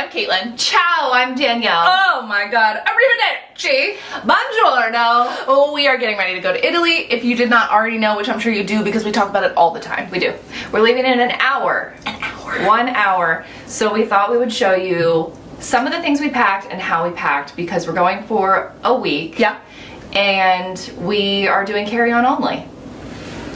I'm Caitlin. Ciao, I'm Danielle. Oh my god, arrivederci. Buongiorno. Oh, we are getting ready to go to Italy. If you did not already know, which I'm sure you do because we talk about it all the time. We do. We're leaving in an hour. 1 hour. So we thought we would show you some of the things we packed and how we packed because we're going for a week. Yeah. And we are doing carry-on only.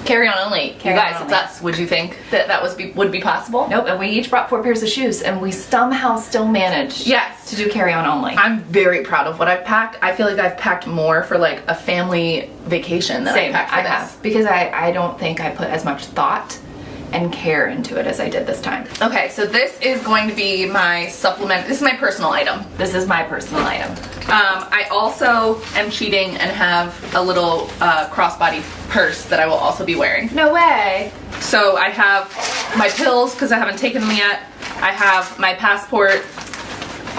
Carry on only. Carry you guys, on it's only. us. Would you think that would be possible? Nope, and we each brought 4 pairs of shoes and we somehow still managed Yes. to do carry-on only. I'm very proud of what I've packed. I feel like I've packed more for like a family vacation than Same, I packed for I this. have. Because I don't think I put as much thought and care into it as I did this time. Okay, so this is going to be my supplement. This is my personal item. This is my personal item. I also am cheating and have a little crossbody purse that I will also be wearing. No way. So I have my pills because I haven't taken them yet. I have my passport.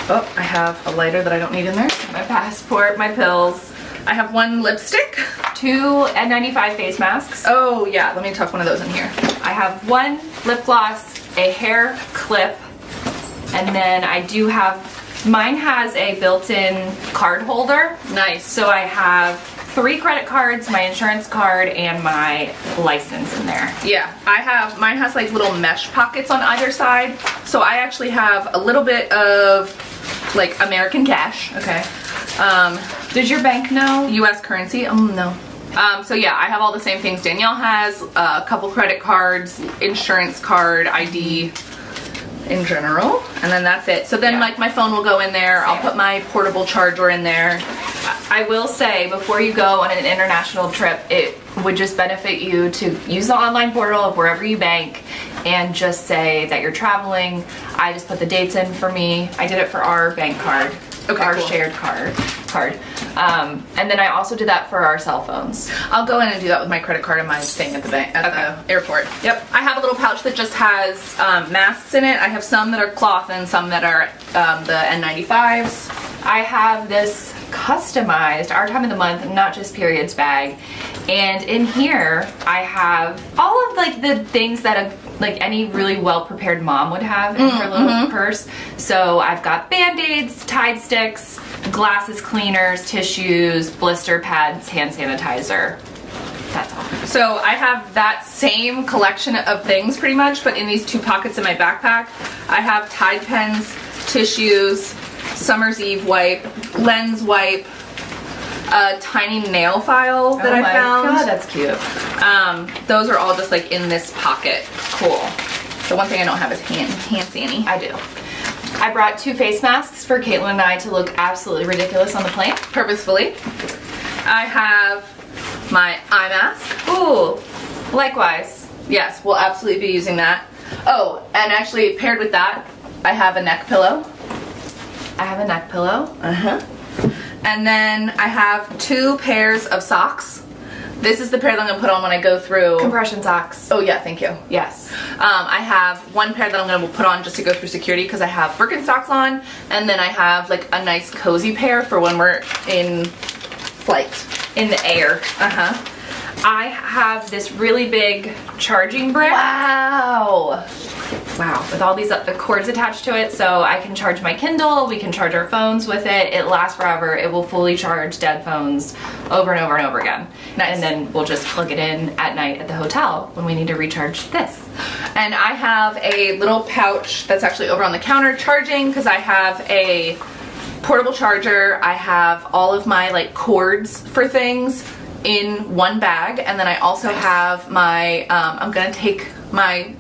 Oh, I have a lighter that I don't need in there. My passport, my pills, I have 1 lipstick. 2 N95 face masks. Oh yeah, let me tuck one of those in here. I have 1 lip gloss, a hair clip, and then I do have, mine has a built-in card holder. Nice. So I have 3 credit cards, my insurance card, and my license in there. Yeah, mine has like little mesh pockets on either side. So I actually have a little bit of like American cash. Okay. Does your bank know? US currency, no. So yeah, I have all the same things Danielle has, a couple credit cards, insurance card, ID in general, and then that's it. So then like my phone will go in there, I'll put my portable charger in there. I will say, before you go on an international trip, it would just benefit you to use the online portal of wherever you bank and just say that you're traveling. I just put the dates in for me. I did it for our bank card, our cool. shared card. And then I also did that for our cell phones. I'll go in and do that with my credit card and my thing at the bank, at the airport. Yep. I have a little pouch that just has masks in it. I have some that are cloth and some that are the N95s. I have this customized our time of the month, not just periods bag, and in here I have all of like the things that like any really well prepared mom would have in her little purse. So I've got band-aids, Tide sticks, glasses cleaners, tissues, blister pads, hand sanitizer. That's all. So I have that same collection of things pretty much, but in these 2 pockets in my backpack. I have Tide pens, tissues, Summer's Eve wipe, lens wipe, a tiny nail file that I found. Oh my god, that's cute. Those are all just like in this pocket. Cool. So one thing I don't have is hand sanitizer. I do. I brought 2 face masks for Caitlin and I to look absolutely ridiculous on the plane. Purposefully. I have my eye mask. Ooh, likewise. Yes, we'll absolutely be using that. Oh, and actually paired with that, I have a neck pillow. I have a neck pillow. And then I have 2 pairs of socks. This is the pair that I'm gonna put on when I go through. Compression socks. Oh yeah, thank you. Yes. I have 1 pair that I'm gonna put on just to go through security because I have Birkenstocks on, and then I have like a nice cozy pair for when we're in flight. In the air. I have this really big charging brick. Wow. Wow, with all these cords attached to it, so I can charge my Kindle, we can charge our phones with it, it lasts forever, it will fully charge dead phones over and over and over again. Nice. And then we'll just plug it in at night at the hotel when we need to recharge this. And I have a little pouch that's actually over on the counter charging because I have a portable charger, I have all of my like cords for things in 1 bag, and then I also have my, I'm gonna take my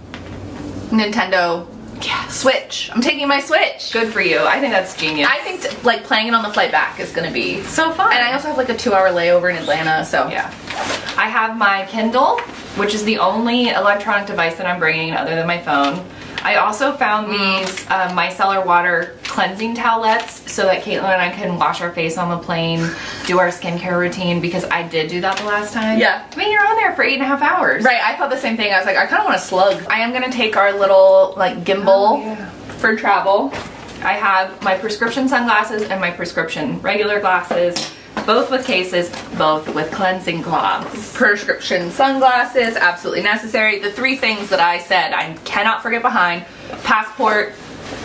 Nintendo Switch. I'm taking my Switch. Good for you. I think that's genius. I think like playing it on the flight back is gonna be so fun. And I also have like a 2-hour layover in Atlanta, so. Yeah. I have my Kindle, which is the only electronic device that I'm bringing other than my phone. I also found these micellar water cleansing towelettes so that Caitlin and I can wash our face on the plane, do our skincare routine, because I did do that the last time. Yeah. I mean, you're on there for 8.5 hours. Right, I thought the same thing. I was like, I kind of want to slug. I am going to take our little like gimbal for travel. I have my prescription sunglasses and my prescription regular glasses. Both with cases, both with cleansing cloths. Prescription sunglasses, absolutely necessary. The 3 things that I said I cannot forget behind: passport,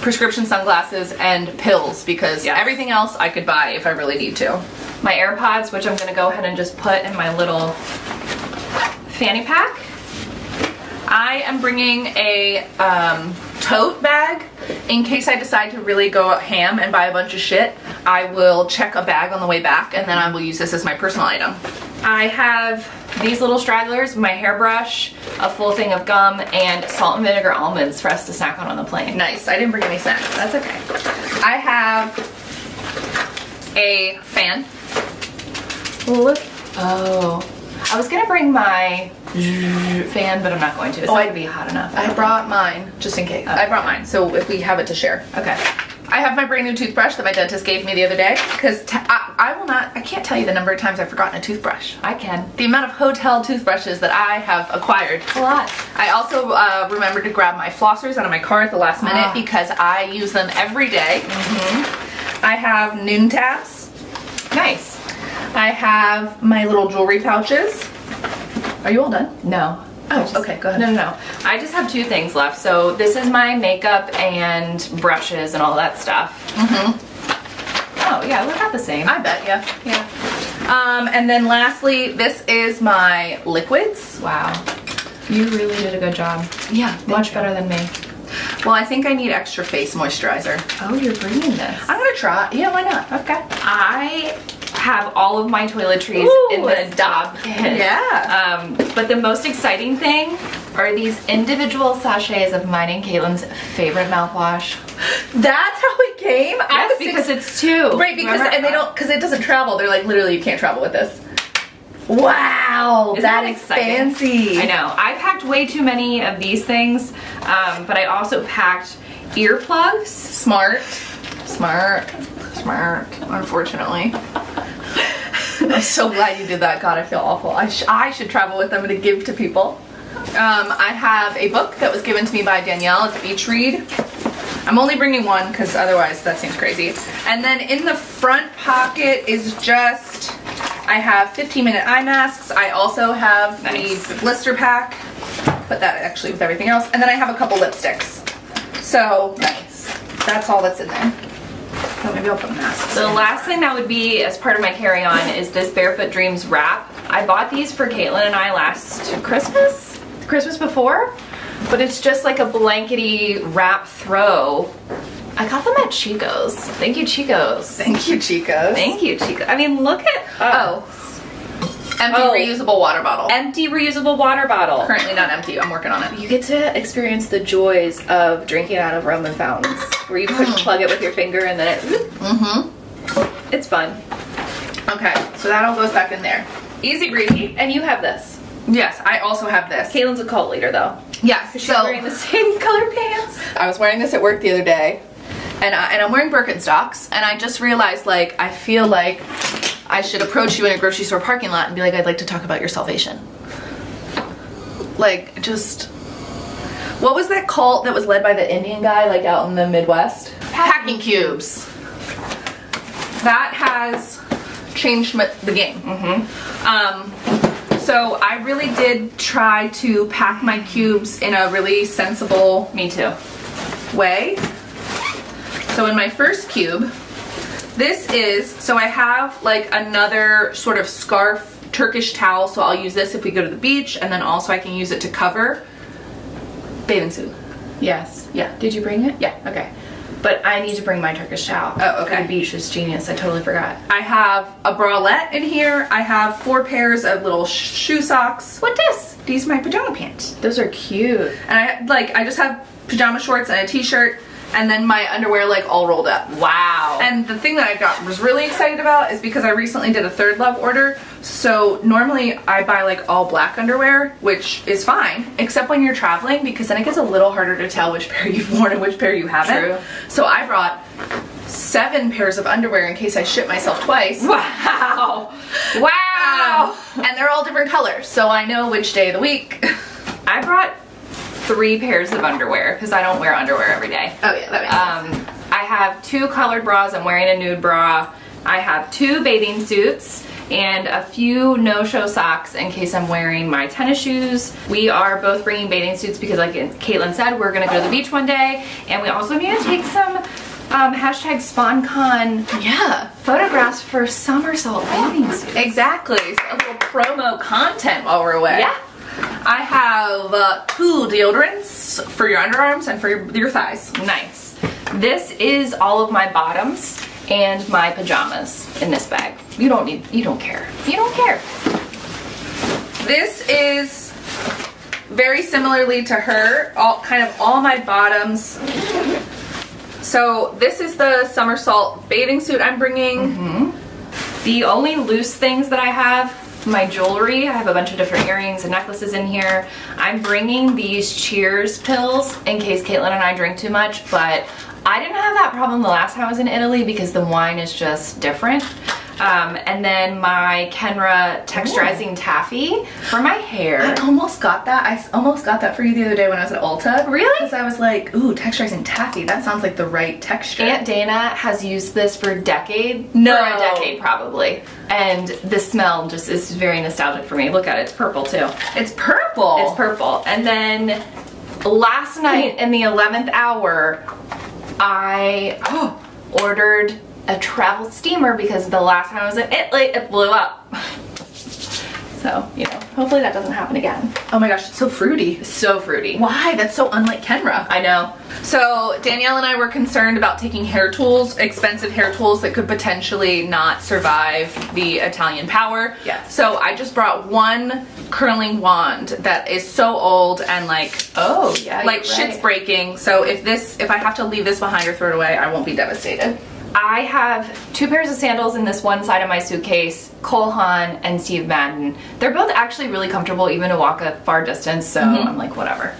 prescription sunglasses, and pills, because Yes. everything else I could buy if I really need to. My AirPods, which I'm gonna go ahead and just put in my little fanny pack. I am bringing a tote bag in case I decide to really go ham and buy a bunch of shit. I will check a bag on the way back, and then I will use this as my personal item. I have these little stragglers, my hairbrush, a full thing of gum, and salt and vinegar almonds for us to snack on the plane. Nice. I didn't bring any snacks. That's okay. I have a fan. Look. Oh. I was gonna bring my fan, but I'm not going to. It's not gonna be hot enough. I brought mine just in case. Okay. I brought mine, so if we have it to share. Okay. I have my brand new toothbrush that my dentist gave me the other day, because I can't tell you the number of times I've forgotten a toothbrush. I can. The amount of hotel toothbrushes that I have acquired. It's a lot. I also remembered to grab my flossers out of my car at the last minute because I use them every day. I have noon tabs. Nice. I have my little jewelry pouches. Are you all done? No. Oh, okay, go ahead. No. I just have 2 things left. So this is my makeup and brushes and all that stuff. Oh yeah, we're about the same. I bet, yeah. Yeah. And then lastly, this is my liquids. Wow. You really did a good job. Yeah, Much better than me. Well, I think I need extra face moisturizer. Oh, you're bringing this. I'm gonna try. Yeah, why not? Okay. I have all of my toiletries in this dab kit. Yeah. But the most exciting thing are these individual sachets of mine and Caitlin's favorite mouthwash. That's how it came? Yes, because it's 2. Right, because Remember? and they don't, because it doesn't travel. They're like, literally, you can't travel with this. Wow, Isn't that that is exciting? fancy. I know. I packed way too many of these things, but I also packed earplugs. Smart. Unfortunately. I'm so glad you did that. God, I feel awful. I should travel with them to give to people. I have a book that was given to me by Danielle. It's a beach read. I'm only bringing one because otherwise that seems crazy. And then in the front pocket is just, I have 15-minute eye masks. I also have the blister pack. Put that actually with everything else. And then I have a couple lipsticks. So that's all that's in there. So maybe I'll put masks. The last thing that would be as part of my carry-on is this Barefoot Dreams wrap. I bought these for Caitlin and I last Christmas? Christmas before? But it's just like a blankety wrap throw. I got them at Chico's. Thank you, Chico's. Thank you, Chico's. Thank you, Chico. I mean, look at... Empty reusable water bottle. Empty reusable water bottle. Currently not empty. I'm working on it. You get to experience the joys of drinking out of Roman fountains, where you push plug it with your finger and then it... It's fun. Okay, so that all goes back in there. Easy breezy. And you have this. Yes, I also have this. Caitlin's a cult leader though. Yes, She's wearing the same color pants. I was wearing this at work the other day, and I'm wearing Birkenstocks, and I just realized, like, I feel like I should approach you in a grocery store parking lot and be like, I'd like to talk about your salvation. Like, just... What was that cult that was led by the Indian guy, like, out in the Midwest? Packing cubes. That has changed the game. So I really did try to pack my cubes in a really sensible Me too. way. So in my first cube, this is, so I have like another sort of scarf Turkish towel, so I'll use this if we go to the beach, and then also I can use it to cover bathing suit. Yes. Yeah. Did you bring it? Yeah. Okay. But I need to bring my Turkish towel. Oh, okay. For the beach is genius. I totally forgot. I have a bralette in here. I have 4 pairs of little shoe socks. What this? These are my pajama pants. Those are cute. And I just have pajama shorts and a t-shirt, and then my underwear like all rolled up. Wow. And the thing that I was really excited about is because I recently did a Third Love order. So normally I buy like all black underwear, which is fine, except when you're traveling, because then it gets a little harder to tell which pair you've worn and which pair you haven't. True. So I brought 7 pairs of underwear in case I shit myself twice. Wow. Wow. And they're all different colors, so I know which day of the week. I brought 3 pairs of underwear because I don't wear underwear every day. Oh yeah, that makes sense. I have 2 colored bras. I'm wearing a nude bra. I have 2 bathing suits, and a few no-show socks in case I'm wearing my tennis shoes. We are both bringing bathing suits because like Caitlin said, we're gonna go to the beach one day, and we also need to take some hashtag SpawnCon photographs for Somersault bathing suits. Exactly, so a little promo content while we're away. Yeah. I have 2 deodorants for your underarms and for your thighs. Nice. This is all of my bottoms and my pajamas in this bag. You don't care. You don't care. This is very similarly to her, kind of all my bottoms. So this is the Somersault bathing suit I'm bringing. The only loose things that I have, my jewelry. I have a bunch of different earrings and necklaces in here. I'm bringing these Cheers pills in case Caitlin and I drink too much, but I didn't have that problem the last time I was in Italy because the wine is just different. And then my Kenra texturizing taffy for my hair. I almost got that. I almost got that for you the other day when I was at Ulta. Really? Because I was like, ooh, texturizing taffy. That sounds like the right texture. Aunt Dana has used this for a decade. No. For a decade, probably. And the smell just is very nostalgic for me. Look at it. It's purple, too. It's purple. It's purple. And then last night in the 11th hour, I ordered a travel steamer because the last time I was in Italy, it blew up. So, you know, hopefully that doesn't happen again. Oh my gosh, it's so fruity. So fruity. Why? That's so unlike Kenra. I know. So Danielle and I were concerned about taking hair tools, expensive hair tools that could potentially not survive the Italian power. Yes. So I just brought one curling wand that is so old and like, like shit's breaking. So if I have to leave this behind or throw it away, I won't be devastated. I have 2 pairs of sandals in this one side of my suitcase, Cole Haan and Steve Madden. They're both actually really comfortable even to walk a far distance, so I'm like, whatever.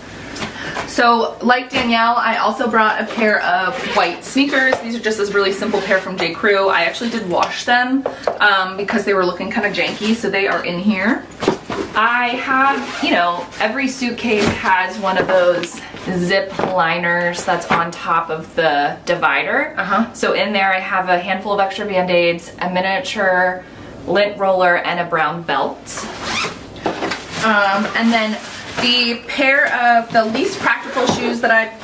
So like Danielle, I also brought a pair of white sneakers. These are just this really simple pair from J. Crew. I actually did wash them because they were looking kind of janky, so they are in here. I have, you know, every suitcase has one of those zip liners that's on top of the divider. So in there I have a handful of extra Band-Aids, a miniature lint roller, and a brown belt. And then the pair of the least practical shoes that I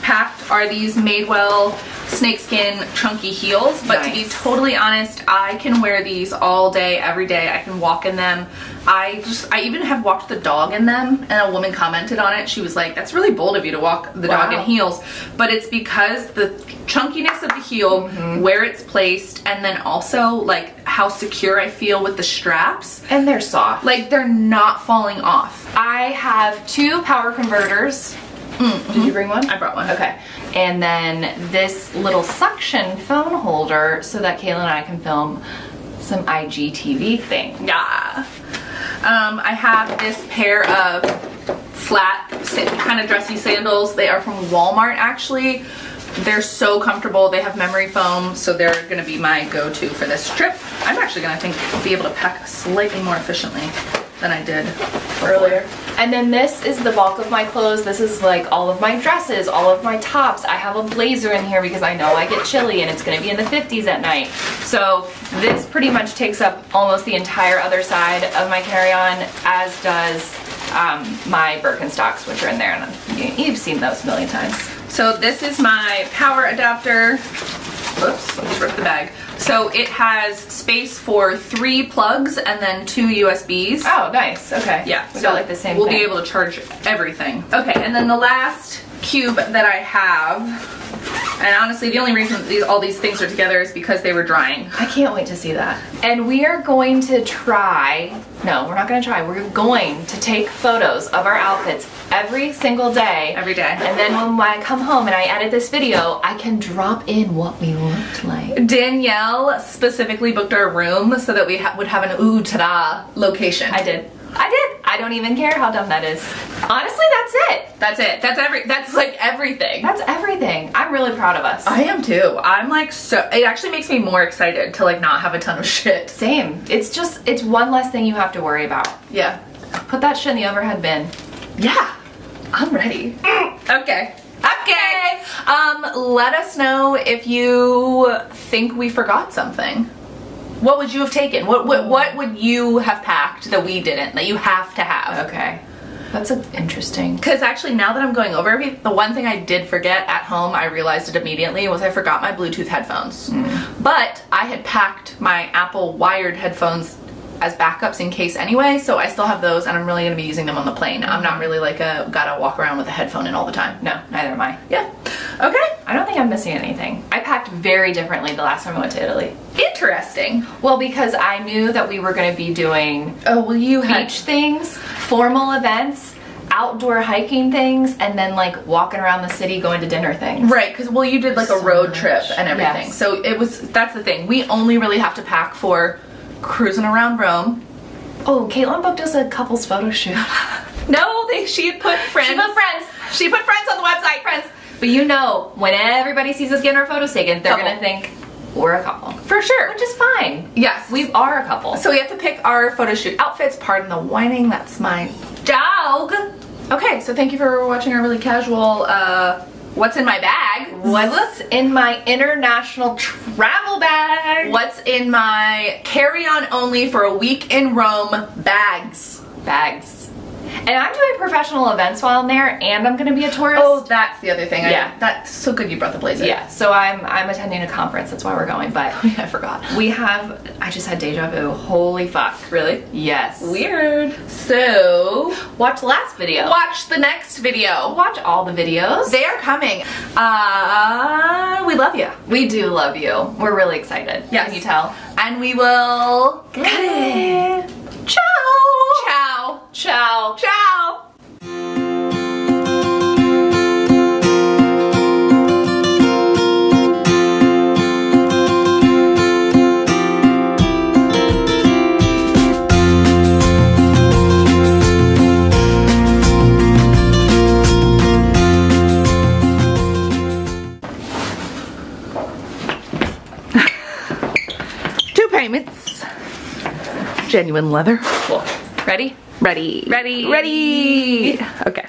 packed are these Madewell snakeskin chunky heels, but to be totally honest, I can wear these all day, every day. I can walk in them. I even have walked the dog in them, and a woman commented on it. She was like, that's really bold of you to walk the dog in heels, but it's because the chunkiness of the heel, where it's placed, and then also like how secure I feel with the straps. And they're soft. Like they're not falling off. I have 2 power converters. Did you bring one? I brought one. Okay. And then this little suction phone holder so that Kayla and I can film some IGTV things. Yeah. I have this pair of flat, kind of dressy sandals. They are from Walmart, actually. They're so comfortable. They have memory foam, so they're gonna be my go-to for this trip. I'm actually gonna, I think, be able to pack slightly more efficiently than I did earlier. And then this is the bulk of my clothes. This is like all of my dresses, all of my tops. I have a blazer in here because I know I get chilly and it's gonna be in the 50s at night. So this pretty much takes up almost the entire other side of my carry-on, as does my Birkenstocks, which are in there, and you've seen those a million times. So this is my power adapter. Whoops, let me rip the bag. So it has space for 3 plugs and then 2 USBs. Oh, nice. Okay. Yeah. We got like the same We'll thing. be able to charge everything. Okay, and then the last cube that I have, and honestly the only reason all these things are together is because they were drying. I can't wait to see that. And we are going to try, no, we're not going to try, we're going to take photos of our outfits every single day. Every day. And then when I come home and I edit this video, I can drop in what we looked like. Danielle specifically booked our room so that we would have an ooh ta-da location. I did. I don't even care how dumb that is. Honestly, that's it. That's it. That's like everything. That's everything. I'm really proud of us. I am too. I'm like it actually makes me more excited to like not have a ton of shit. Same. It's one less thing you have to worry about. Yeah. Put that shit in the overhead bin. Yeah. I'm ready. Okay. Let us know if you think we forgot something. What would you have taken? What would you have packed that we didn't, that you have to have? Okay. That's interesting. Because actually, now that I'm going over everything, the one thing I did forget at home, I realized it immediately, was I forgot my Bluetooth headphones. But I had packed my Apple wired headphones as backups in case anyway, so I still have those, and I'm really going to be using them on the plane. I'm not really like gotta walk around with a headphone in all the time. No, neither am I. Yeah. Okay. I don't think I'm missing anything. I packed very differently the last time I went to Italy. Interesting. Well, because I knew that we were going to be doing beach things, formal events, outdoor hiking things, and then like walking around the city going to dinner things. Right, because well, you did like a road trip and everything. Yes. So that's the thing. We only really have to pack for cruising around Rome. Oh, Caitlin booked us a couple's photo shoot. No, she put friends. She put friends on the website, friends. But you know, when everybody sees us getting our photos taken, they're gonna think we're a couple. For sure. Which is fine. Yes. We are a couple. So we have to pick our photo shoot outfits. Pardon the whining, that's my dog. Okay, so thank you for watching our really casual, what's in my bag? What's in my international travel bag? What's in my carry-on only for a week in Rome bags? And I'm doing professional events while I'm there, and I'm gonna be a tourist. Oh, that's the other thing. Yeah. That's so good you brought the blazer. Yeah, so I'm attending a conference, that's why we're going, but I forgot. I just had deja vu. Holy fuck. Really? Yes. Weird. So, Watch the last video. watch the next video. Watch all the videos. They are coming. We love you. We do love you. We're really excited. Yes. Can you tell? And we will cut it. Ciao. Ciao. Ciao. Ciao. Two payments. Genuine leather. Cool. Ready? Ready. Ready. Ready. Okay.